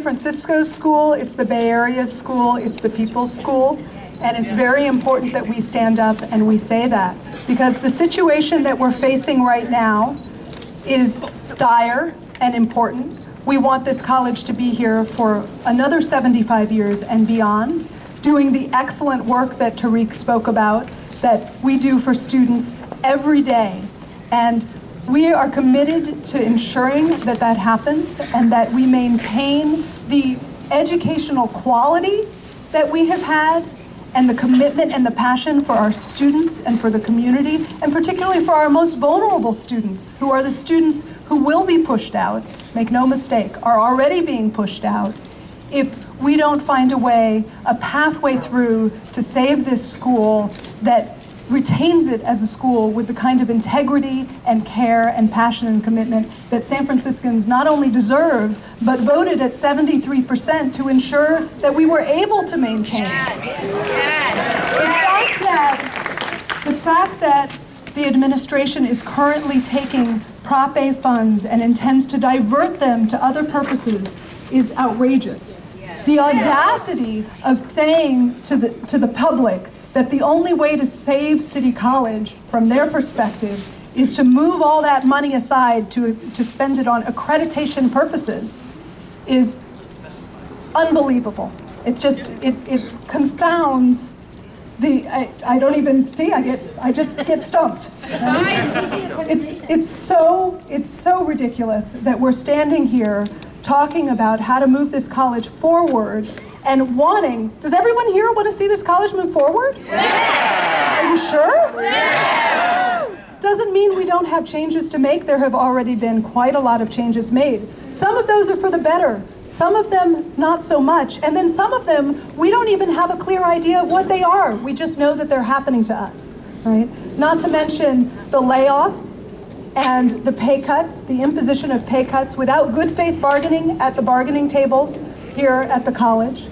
Francisco's school, it's the Bay Area's school, it's the people's school, and it's very important that we stand up and we say that, because the situation that we're facing right now is dire and important. We want this college to be here for another 75 years and beyond, doing the excellent work that Tariq spoke about, that we do for students every day. And we are committed to ensuring that that happens and that we maintain the educational quality that we have had and the commitment and the passion for our students and for the community, and particularly for our most vulnerable students, who are the students who will be pushed out, make no mistake, are already being pushed out, if we don't find a way, a pathway through to save this school that retains it as a school with the kind of integrity and care and passion and commitment that San Franciscans not only deserve, but voted at 73% to ensure that we were able to maintain. The fact that the administration is currently taking Prop A funds and intends to divert them to other purposes is outrageous. The audacity of saying to the public that the only way to save City College, from their perspective, is to move all that money aside to spend it on accreditation purposes is unbelievable. It's just, it confounds the, I don't even see, I just get stumped. It's so ridiculous that we're standing here talking about how to move this college forward and wanting, does everyone here want to see this college move forward? Yes! Are you sure? Yes! Doesn't mean we don't have changes to make. There have already been quite a lot of changes made. Some of those are for the better, some of them not so much, and then some of them we don't even have a clear idea of what they are. We just know that they're happening to us, right? Not to mention the layoffs and the pay cuts, the imposition of pay cuts without good faith bargaining at the bargaining tables here at the college.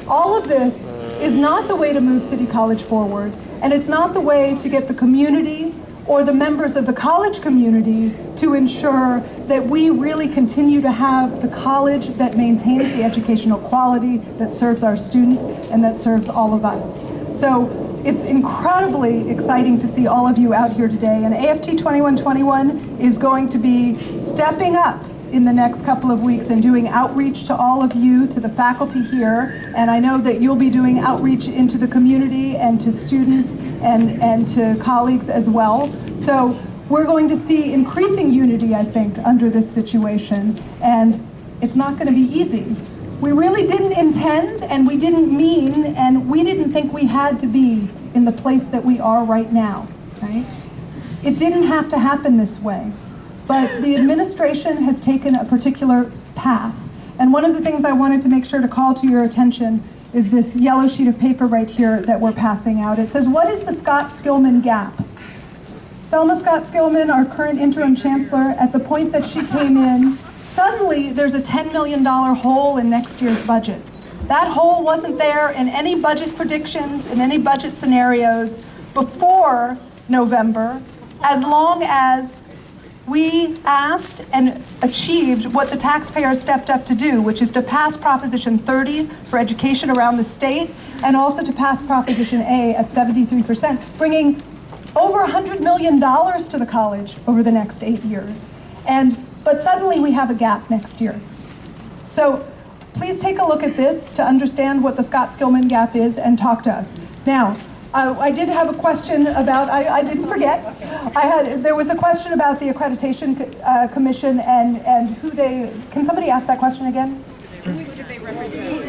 All of this is not the way to move City College forward, and it's not the way to get the community or the members of the college community to ensure that we really continue to have the college that maintains the educational quality that serves our students and that serves all of us. So it's incredibly exciting to see all of you out here today, and AFT 2121 is going to be stepping up in the next couple of weeks and doing outreach to all of you, to the faculty here, and I know that you'll be doing outreach into the community and to students and to colleagues as well. So we're going to see increasing unity, I think, under this situation, and it's not going to be easy. We really didn't intend, and we didn't mean, and we didn't think we had to be in the place that we are right now, right? It didn't have to happen this way. But the administration has taken a particular path. And one of the things I wanted to make sure to call to your attention is this yellow sheet of paper right here that we're passing out. It says, what is the Scott-Skillman gap? Thelma Scott-Skillman, our current interim chancellor, at the point that she came in, suddenly there's a $10 million hole in next year's budget. That hole wasn't there in any budget predictions, in any budget scenarios before November, as long as we asked and achieved what the taxpayers stepped up to do, which is to pass Proposition 30 for education around the state, and also to pass Proposition A at 73%, bringing over $100 million to the college over the next 8 years. But suddenly we have a gap next year. So please take a look at this to understand what the Scott-Skillman gap is and talk to us. Now, I did have a question about, I didn't forget, there was a question about the accreditation commission and who they, can somebody ask that question again? Who do they represent?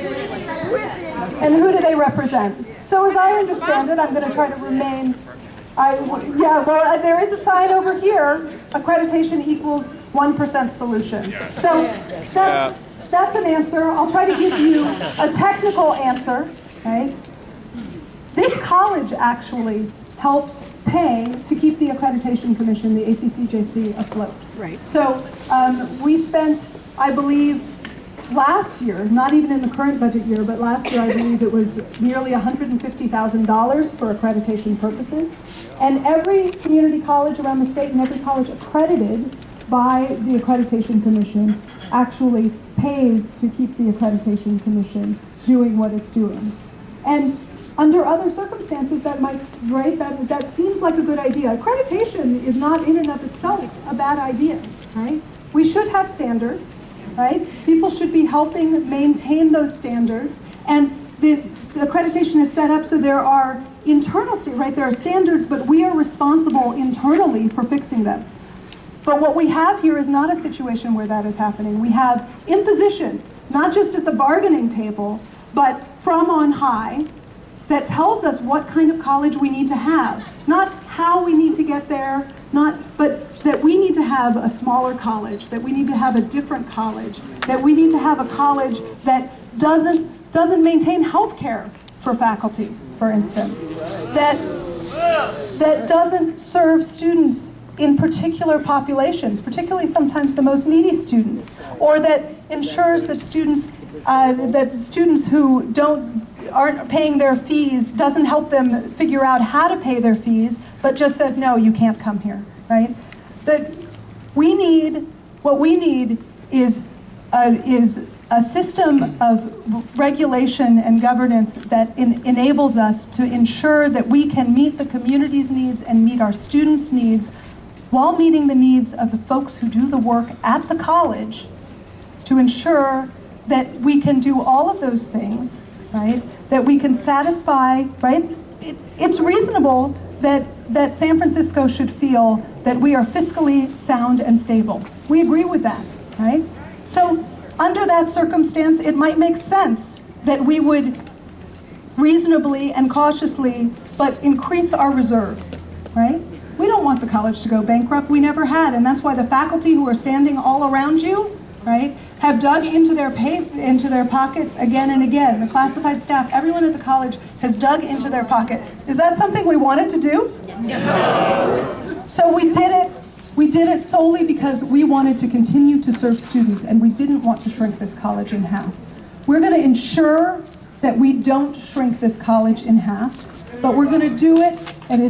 And who do they represent? So as I understand it, I'm going to try to remain, there is a sign over here, accreditation equals 1% solution. So that's an answer. I'll try to give you a technical answer, right? This college actually helps pay to keep the Accreditation Commission, the ACCJC, afloat. Right. So we spent, I believe, last year, not even in the current budget year, but last year I believe it was nearly $150,000 for accreditation purposes. And every community college around the state and every college accredited by the Accreditation Commission actually pays to keep the Accreditation Commission doing what it's doing. And under other circumstances, that might, right, that seems like a good idea. Accreditation is not in and of itself a bad idea, right? We should have standards, right? People should be helping maintain those standards, and the accreditation is set up so there are internal, right? There are standards, but we are responsible internally for fixing them. But what we have here is not a situation where that is happening. We have imposition, not just at the bargaining table, but from on high, that tells us what kind of college we need to have. Not how we need to get there, but that we need to have a smaller college, that we need to have a different college, that we need to have a college that doesn't maintain health care for faculty, for instance, that doesn't serve students in particular populations, particularly sometimes the most needy students, or that ensures that students who aren't paying their fees, doesn't help them figure out how to pay their fees, but just says, no, you can't come here, right? What we need is a system of regulation and governance that enables us to ensure that we can meet the community's needs and meet our students' needs while meeting the needs of the folks who do the work at the college, to ensure that we can do all of those things, right? That we can satisfy, right? It's reasonable that San Francisco should feel that we are fiscally sound and stable. We agree with that, right? So under that circumstance, it might make sense that we would reasonably and cautiously, but increase our reserves, right? We don't want the college to go bankrupt. We never had, and that's why the faculty who are standing all around you, right, have dug into their pockets again and again. The classified staff, everyone at the college has dug into their pocket. Is that something we wanted to do? No. So we did it. We did it solely because we wanted to continue to serve students, and we didn't want to shrink this college in half. We're going to ensure that we don't shrink this college in half, but we're going to do it, and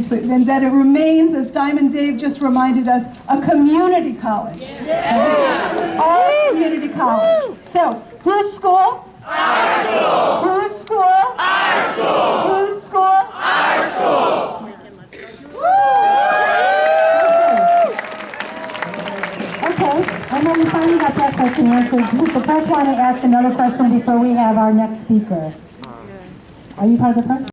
that it remains, as Diamond Dave just reminded us, a community college. Yeah. Our community college. So, whose school? Our school. Whose school? Our school. Whose school? Our school. Okay, and then we finally got that question answered. Does the press want to ask another question before we have our next speaker? Are you part of the press?